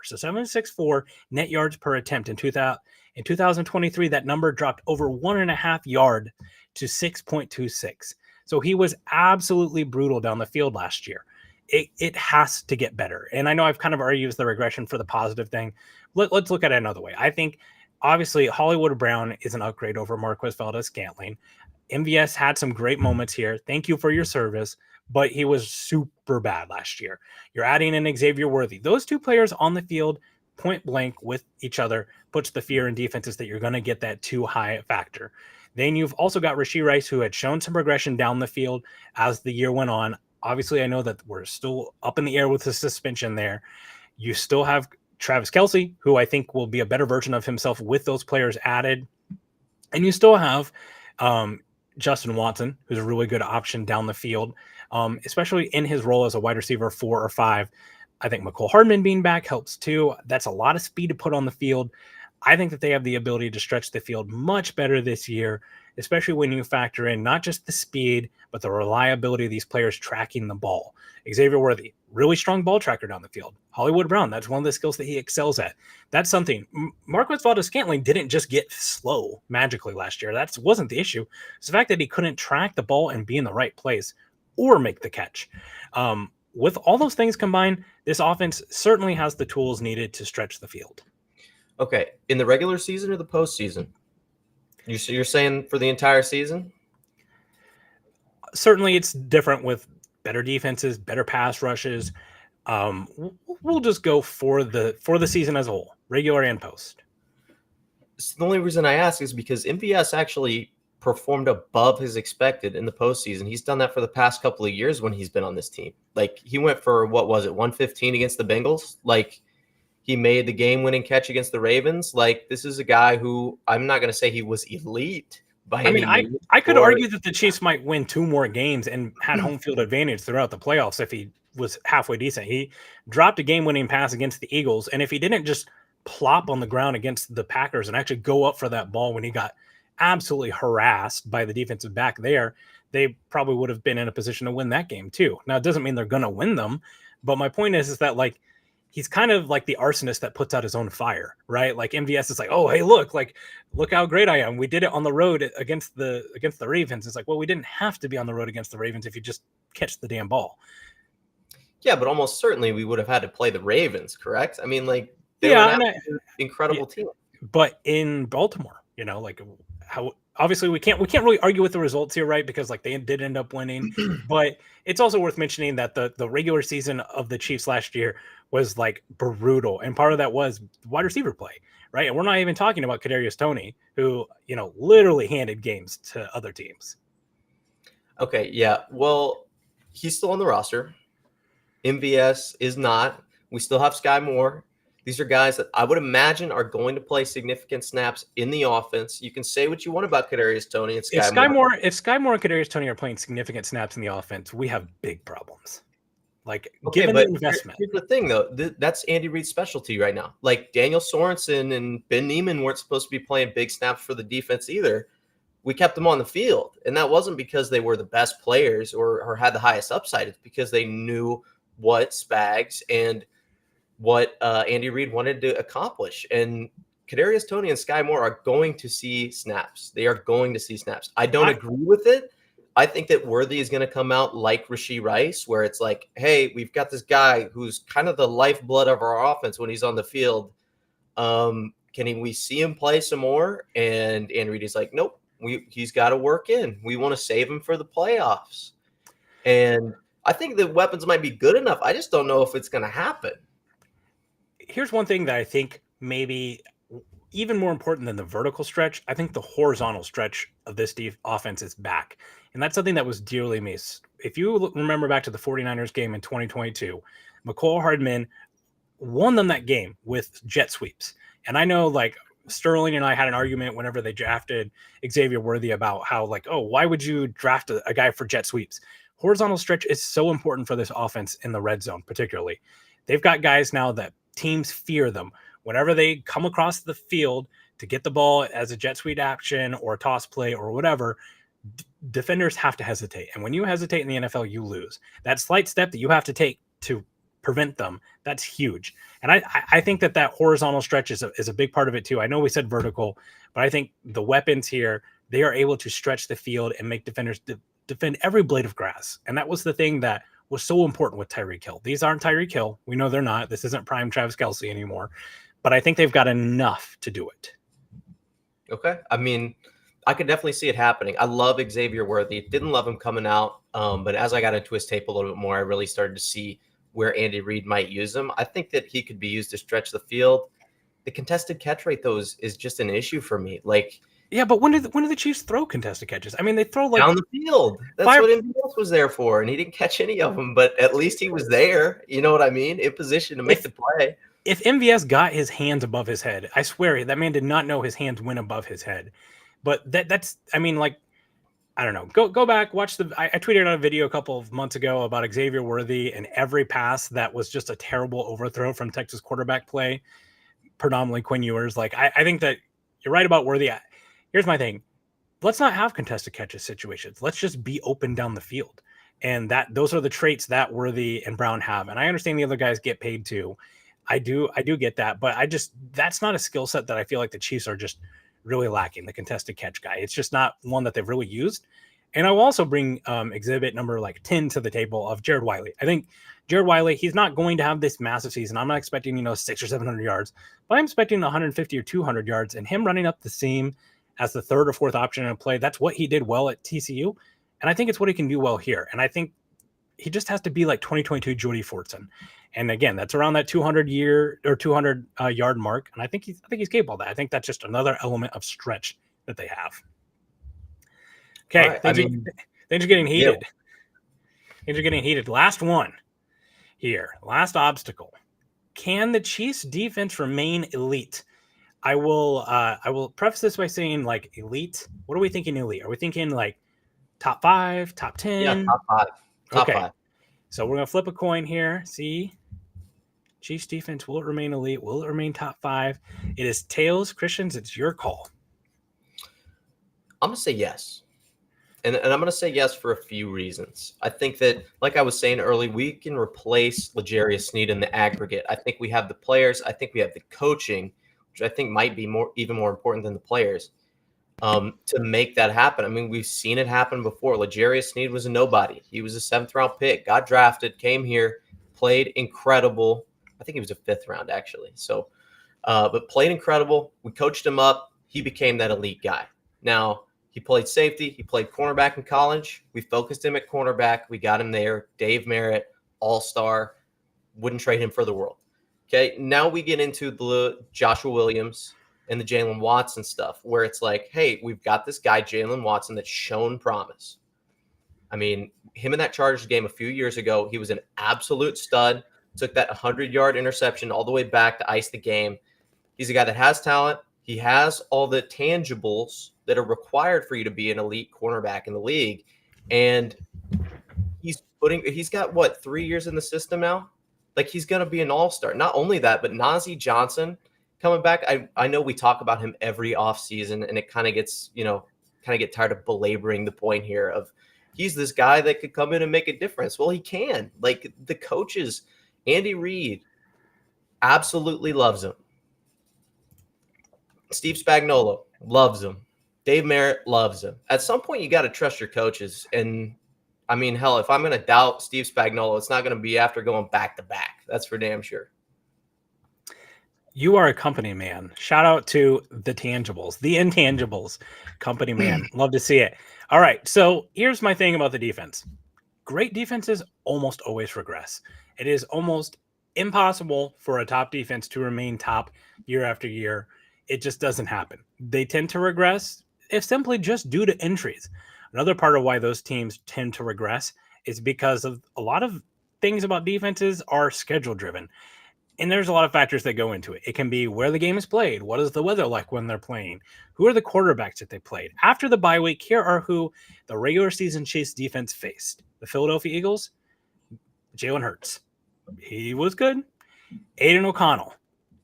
So 7.64 net yards per attempt in 2023, that number dropped over 1.5 yard to 6.26. So he was absolutely brutal down the field last year. It has to get better. And I know I've kind of already used the regression for the positive thing. Let's look at it another way. I think, obviously, Hollywood Brown is an upgrade over Marquez Valdez-Scantling. MVS had some great moments here. Thank you for your service, but he was super bad last year. You're adding in Xavier Worthy. Those two players on the field, point blank with each other, puts the fear in defenses that you're going to get that too high factor. Then you've also got Rashee Rice, who had shown some progression down the field as the year went on. Obviously, I know that we're still up in the air with the suspension there. You still have Travis Kelce, who I think will be a better version of himself with those players added. And you still have Justin Watson, who's a really good option down the field, especially in his role as a wide receiver 4 or 5. I think McCole Hardman being back helps too. That's a lot of speed to put on the field. I think that they have the ability to stretch the field much better this year, especially when you factor in not just the speed, but the reliability of these players tracking the ball. Xavier Worthy, really strong ball tracker down the field. Hollywood Brown, that's one of the skills that he excels at. That's something. Marquez Valdez-Scantling didn't just get slow magically last year. That wasn't the issue. It's the fact that he couldn't track the ball and be in the right place or make the catch. With all those things combined, this offense certainly has the tools needed to stretch the field. Okay, in the regular season or the postseason? You're saying for the entire season? Certainly, it's different with better defenses, better pass rushes. We'll just go for the season as a whole, regular and post. So the only reason I ask is because MVS actually performed above his expected in the postseason. He's done that for the past couple of years when he's been on this team. Like, he went for, 115 against the Bengals? Like, he made the game-winning catch against the Ravens. Like, this is a guy who, I'm not going to say he was elite by any means. I could argue that the Chiefs might win 2 more games and had home field advantage throughout the playoffs if he was halfway decent. He dropped a game-winning pass against the Eagles, and if he didn't just plop on the ground against the Packers and actually go up for that ball when he got absolutely harassed by the defensive back there, they probably would have been in a position to win that game too. Now, it doesn't mean they're going to win them, but my point is that, like, he's kind of like the arsonist that puts out his own fire, right? Like, MVS is like, oh, hey, look how great I am. We did it on the road against the Ravens. It's like, well, we didn't have to be on the road against the Ravens if you just catch the damn ball. Yeah, but almost certainly we would have had to play the Ravens, correct? I mean, like, they were an incredible team. But in Baltimore, like, how obviously we can't really argue with the results here, right? Because, like, they did end up winning. But it's also worth mentioning that the regular season of the Chiefs last year was, like, brutal, and part of that was wide receiver play, right? And we're not even talking about Kadarius Toney, who literally handed games to other teams. Okay, yeah. Well, he's still on the roster. MVS is not. We still have Sky Moore. These are guys that I would imagine are going to play significant snaps in the offense. You can say what you want about Kadarius Toney and Sky Moore. If Sky Moore and Kadarius Toney are playing significant snaps in the offense, we have big problems. Like, given the investment. Here's the thing, though. That's Andy Reid's specialty right now. Like, Daniel Sorensen and Ben Neiman weren't supposed to be playing big snaps for the defense either. We kept them on the field, and that wasn't because they were the best players or had the highest upside. It's because they knew what Spags and what Andy Reid wanted to accomplish. And Kadarius Toney and Sky Moore are going to see snaps. They are going to see snaps. I don't agree with it. I think that Worthy is going to come out like Rashee Rice, where it's like, hey, we've got this guy who's kind of the lifeblood of our offense when he's on the field. We see him play some more? And Andy Reid is like, nope, he's got to work in. We want to save him for the playoffs. And I think the weapons might be good enough. I just don't know if it's going to happen. Here's one thing that I think maybe even more important than the vertical stretch. I think the horizontal stretch of this offense is back. And that's something that was dearly missed. If you remember back to the 49ers game in 2022, McCole Hardman won them that game with jet sweeps. And I know, like, Sterling and I had an argument whenever they drafted Xavier Worthy about how, like, oh, why would you draft a guy for jet sweeps? Horizontal stretch is so important for this offense in the red zone, particularly. They've got guys now that teams fear them. Whenever they come across the field to get the ball as a jet sweep action or a toss play or whatever, defenders have to hesitate. And when you hesitate in the NFL, you lose. That slight step that you have to take to prevent them, that's huge. And I think that horizontal stretch is a big part of it too. I know we said vertical, but I think the weapons here, they are able to stretch the field and make defenders defend every blade of grass. And that was the thing that was so important with Tyreek Hill. These aren't Tyreek Hill. We know they're not. This isn't prime Travis Kelce anymore. But I think they've got enough to do it. Okay. I mean, I could definitely see it happening. I love Xavier Worthy. Didn't love him coming out. But as I got into his tape a little bit more, I really started to see where Andy Reid might use him. I think that he could be used to stretch the field. The contested catch rate, though, is just an issue for me. Like, yeah, but when do the Chiefs throw contested catches? I mean, they throw like down the field. That's what MVS was there for, and he didn't catch any of them. But at least he was there. You know what I mean? In position to make the play. If MVS got his hands above his head, I swear that man did not know his hands went above his head. But that's, I mean, like, I don't know. Go back, watch I tweeted out a video a couple of months ago about Xavier Worthy and every pass that was just a terrible overthrow from Texas quarterback play, predominantly Quinn Ewers. Like, I think that you're right about Worthy. Here's my thing. Let's not have contested catches situations. Let's just be open down the field. And those are the traits that Worthy and Brown have. And I understand the other guys get paid too. I do get that, but that's not a skill set that I feel like the Chiefs are just really lacking, the contested catch guy. It's just not one that they've really used. And I will also bring exhibit number 10 to the table of Jared Wiley. I think Jared Wiley, he's not going to have this massive season. I'm not expecting, 600 or 700 yards, but I'm expecting 150 or 200 yards, and him running up the seam as the third or fourth option in a play. That's what he did well at TCU. And I think it's what he can do well here. And I think he just has to be like 2022 Jordy Fortson. And again, that's around that 200 yard mark. And I think he's capable of that. I think that's just another element of stretch that they have. Okay. Right. Things are getting heated. Yeah. Things are getting heated. Last one here. Last obstacle. Can the Chiefs defense remain elite? I will preface this by saying, like, elite. What are we thinking elite? Are we thinking like top 5, top 10? Yeah, top 5. Top 5. So we're going to flip a coin here. See, Chiefs defense, will it remain elite? Will it remain top 5? It is tails. Christians, it's your call. I'm going to say yes. And I'm going to say yes for a few reasons. I think that, like I was saying early, we can replace L'Jarius Sneed in the aggregate. I think we have the players. I think we have the coaching, which I think might be even more important than the players, to make that happen. I mean, we've seen it happen before. L'Jarius Sneed was a nobody. He was a 7th-round pick, got drafted, came here, played incredible. I think he was a 5th round, actually. So, but played incredible. We coached him up. He became that elite guy. Now, he played safety. He played cornerback in college. We focused him at cornerback. We got him there. Dave Merritt, all-star. Wouldn't trade him for the world. Okay, now we get into the Joshua Williams and the Jalen Watson stuff, where it's like, hey, we've got this guy, Jalen Watson, that's shown promise. I mean, him in that Chargers game a few years ago, he was an absolute stud. Took that 100-yard interception all the way back to ice the game. He's a guy that has talent. He has all the tangibles that are required for you to be an elite cornerback in the league. And he's got, 3 years in the system now? Like, he's going to be an all-star. Not only that, but Najee Johnson coming back. I know we talk about him every offseason, and it kind of gets, get tired of belaboring the point here of he's this guy that could come in and make a difference. Well, he can. Like, the coaches, Andy Reid absolutely loves him. Steve Spagnuolo loves him. Dave Merritt loves him. At some point, you got to trust your coaches. And, I mean, hell, if I'm going to doubt Steve Spagnuolo, it's not going to be after going back-to-back. That's for damn sure. You are a company man. Shout out to the Tangibles, the Intangibles company man. Love to see it. All right, so here's my thing about the defense. great defenses almost always regress. It is almost impossible for a top defense to remain top year after year. It just doesn't happen. They tend to regress if simply just due to injuries. Another part of why those teams tend to regress is because of a lot of things about defenses are schedule driven. And there's a lot of factors that go into it. It can be where the game is played. What is the weather like when they're playing? Who are the quarterbacks that they played? After the bye week, here are who the regular season Chiefs defense faced. The Philadelphia Eagles, Jalen Hurts. He was good. Aiden O'Connell.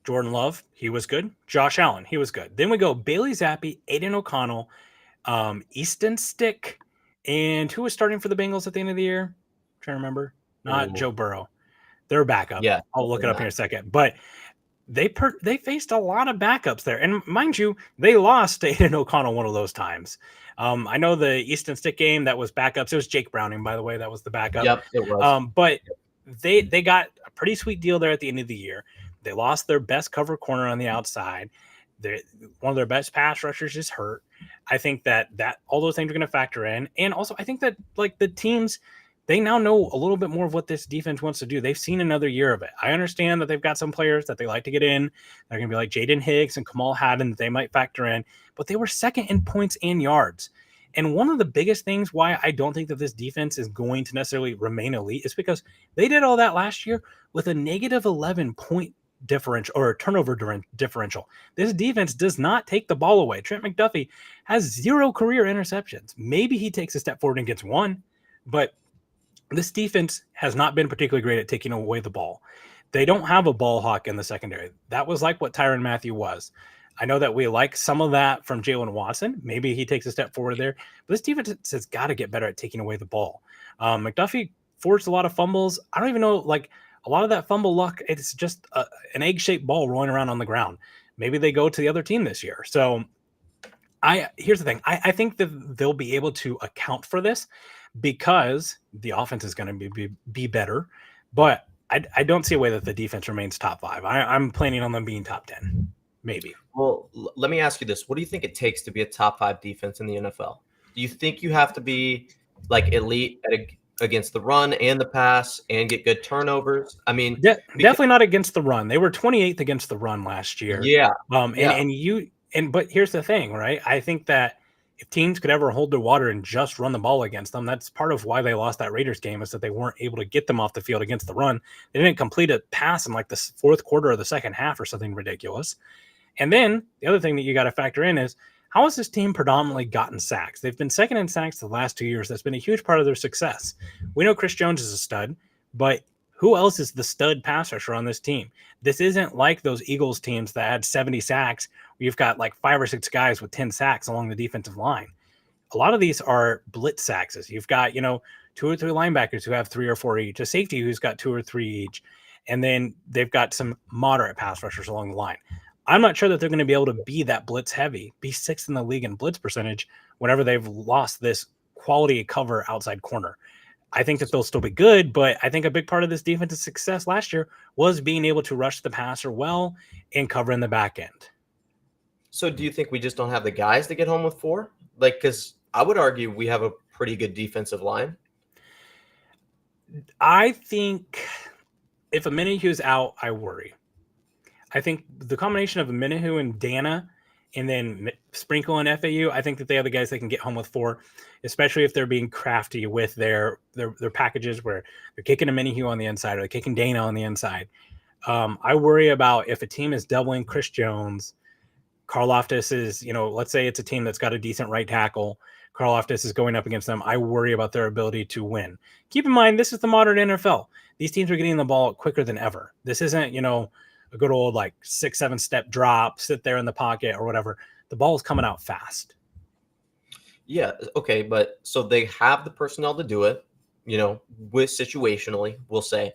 Jordan Love, he was good. Josh Allen, he was good. Then we go Bailey Zappi, Aiden O'Connell, Easton Stick, and who was starting for the Bengals at the end of the year? I'm trying to remember. Not Joe Burrow. They're backup. Yeah, I'll look it up here in a second. But they faced a lot of backups there. And mind you, they lost to Aiden O'Connell one of those times. I know the Easton Stick game that was backups. It was Jake Browning, by the way. That was the backup. Yep, it was. But they got a pretty sweet deal there at the end of the year. They lost their best cover corner on the outside. One of their best pass rushers is hurt. I think that all those things are going to factor in. And also, I think that like the teams, they now know a little bit more of what this defense wants to do. They've seen another year of it. I understand that they've got some players that they like to get in. They're going to be like Jaden Hicks and Kamal Haddon that they might factor in, but they were second in points and yards. And one of the biggest things why I don't think that this defense is going to necessarily remain elite is because they did all that last year with a negative 11 point differential or turnover differential. This defense does not take the ball away. Trent McDuffie has 0 career interceptions. Maybe he takes a step forward and gets one, but this defense has not been particularly great at taking away the ball. They don't have a ball hawk in the secondary. That was like what Tyrann Mathieu was. I know that we like some of that from Jalen Watson. Maybe he takes a step forward there. But this defense has got to get better at taking away the ball. McDuffie forced a lot of fumbles. I don't even know, like, a lot of that fumble luck, it's just an egg-shaped ball rolling around on the ground. Maybe they go to the other team this year. So here's the thing. I think that they'll be able to account for this because the offense is going to be better. But I don't see a way that the defense remains top 5. I'm planning on them being top 10, maybe. Well, let me ask you this. What do you think it takes to be a top 5 defense in the NFL? Do you think you have to be like elite against the run and the pass and get good turnovers? I mean, definitely not against the run. They were 28th against the run last year. Yeah. But here's the thing, right? I think that if teams could ever hold their water and just run the ball against them, that's part of why they lost that Raiders game, is that they weren't able to get them off the field against the run. They didn't complete a pass in like the fourth quarter of the second half or something ridiculous. And then the other thing that you got to factor in is, how has this team predominantly gotten sacks? They've been second in sacks the last 2 years. That's been a huge part of their success. We know Chris Jones is a stud, but who else is the stud pass rusher on this team? This isn't like those Eagles teams that had 70 sacks where you've got like 5 or 6 guys with 10 sacks along the defensive line. A lot of these are blitz sacks. You've got, 2 or 3 linebackers who have 3 or 4 each, a safety who's got 2 or 3 each, and then they've got some moderate pass rushers along the line. I'm not sure that they're going to be able to be that blitz heavy, be 6th in the league in blitz percentage whenever they've lost this quality cover outside corner. I think that they'll still be good, but I think a big part of this defense's success last year was being able to rush the passer well and cover in the back end. So do you think we just don't have the guys to get home with 4? Like, because I would argue we have a pretty good defensive line. I think if Amenahu's out, I worry. I think the combination of Amenahu and Dana and then Sprinkle and FAU, I think that they are the guys that can get home with 4, especially if they're being crafty with their packages where they're kicking Amenahu on the inside or they're kicking Dana on the inside. I worry about if a team is doubling Chris Jones, Karlaftis is, let's say it's a team that's got a decent right tackle. Karlaftis is going up against them. I worry about their ability to win. Keep in mind, this is the modern NFL. These teams are getting the ball quicker than ever. This isn't, a good old like 6-7 step drop, sit there in the pocket or whatever. The ball is coming out fast. Yeah. Okay. But so they have the personnel to do it, with situationally, we'll say.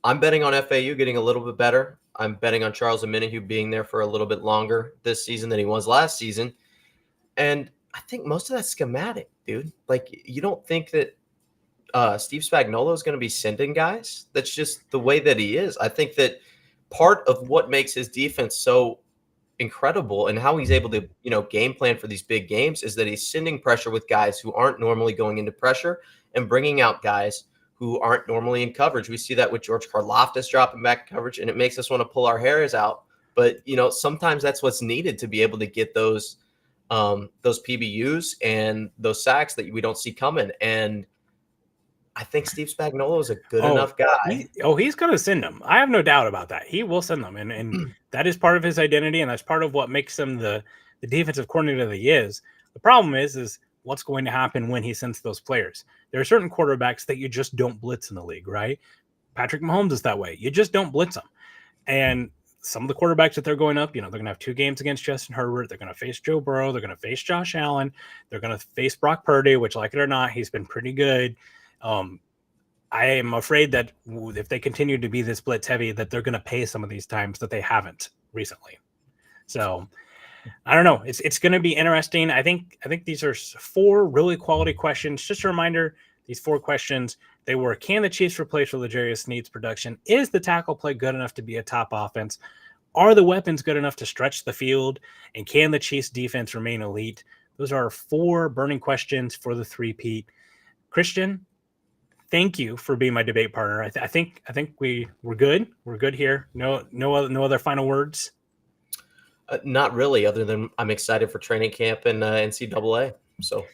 I'm betting on FAU getting a little bit better. I'm betting on Charles Omenihu being there for a little bit longer this season than he was last season. And I think most of that's schematic, dude. Like, you don't think that Steve Spagnuolo is going to be sending guys? That's just the way that he is. I think that part of what makes his defense so incredible, and how he's able to, game plan for these big games is that he's sending pressure with guys who aren't normally going into pressure and bringing out guys who aren't normally in coverage. We see that with George Karlaftis dropping back coverage, and it makes us want to pull our hairs out. But, sometimes that's what's needed to be able to get those PBUs and those sacks that we don't see coming. And I think Steve Spagnuolo is a good enough guy. He's going to send them. I have no doubt about that. He will send them. And that is part of his identity. And that's part of what makes him the defensive coordinator that he is. The problem is what's going to happen when he sends those players. There are certain quarterbacks that you just don't blitz in the league, right? Patrick Mahomes is that way. You just don't blitz them. And some of the quarterbacks that they're going up, they're going to have 2 games against Justin Herbert. They're going to face Joe Burrow. They're going to face Josh Allen. They're going to face Brock Purdy, which, like it or not, he's been pretty good. I am afraid that if they continue to be this blitz heavy, that they're going to pay some of these times that they haven't recently. So I don't know. It's going to be interesting. I think these are 4 really quality questions. Just a reminder, these 4 questions, they were: can the Chiefs replace L'Jarius Sneed's production? Is the tackle play good enough to be a top offense? Are the weapons good enough to stretch the field? And can the Chiefs defense remain elite? Those are 4 burning questions for the three-peat. Christian, thank you for being my debate partner. I think we're good. We're good here. No other final words. Not really, other than I'm excited for training camp and NCAA. So,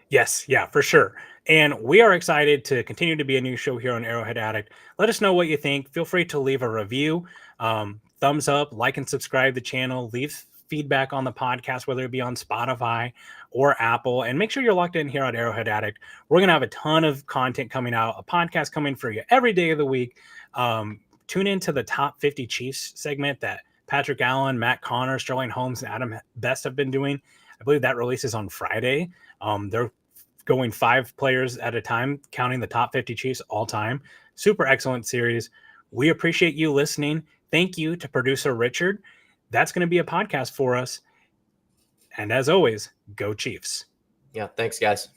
yes, yeah, for sure. And we are excited to continue to be a new show here on Arrowhead Addict. Let us know what you think. Feel free to leave a review, thumbs up, like and subscribe the channel. Leave feedback on the podcast, whether it be on Spotify or Apple, and make sure you're locked in here on Arrowhead Addict. We're going to have a ton of content coming out, a podcast coming for you every day of the week. Tune into the Top 50 Chiefs segment that Patrick Allen, Matt Connor, Sterling Holmes, and Adam Best have been doing. I believe that releases on Friday. They're going 5 players at a time, counting the top 50 Chiefs all time. Super excellent series. We appreciate you listening. Thank you to producer Richard. That's going to be a podcast for us. And as always, go Chiefs. Yeah, thanks, guys.